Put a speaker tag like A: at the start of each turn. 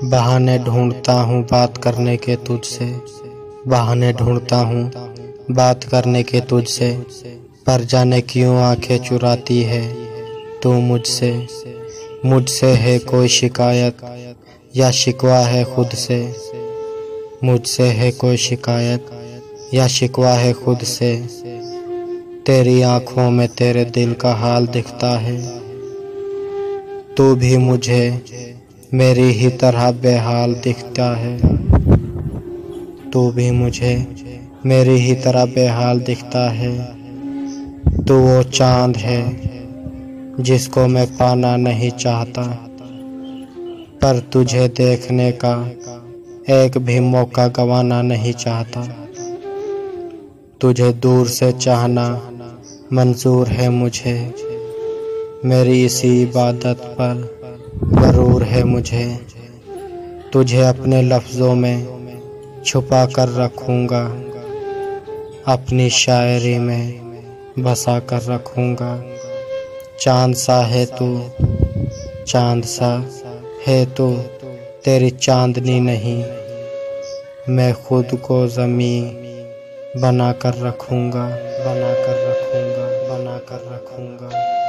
A: बहाने ढूंढता हूँ बात करने के तुझसे, बहाने ढूंढता हूँ बात करने के तुझसे, पर जाने क्यों आंखें चुराती है तू मुझसे। मुझसे है कोई शिकायत या शिकवा है खुद से, मुझसे है कोई शिकायत या शिकवा है खुद से। तेरी आंखों में तेरे दिल का हाल दिखता है, तू भी मुझे मेरी ही तरह बेहाल दिखता है। तू भी मुझे मेरी ही तरह बेहाल दिखता है। तू वो चांद है जिसको मैं पाना नहीं चाहता, पर तुझे देखने का एक भी मौका गंवाना नहीं चाहता। तुझे दूर से चाहना मंजूर है मुझे, मेरी इसी इबादत पर गरूर है मुझे। तुझे अपने लफ्ज़ों में छुपा कर रखूँगा, अपनी शायरी में बसा कर रखूँगा। चाँद सा है तू, चाँद सा है तू, तेरी चांदनी नहीं, मैं खुद को ज़मीं बना कर रखूँगा, बना कर रखूँगा, बना कर रखूँगा।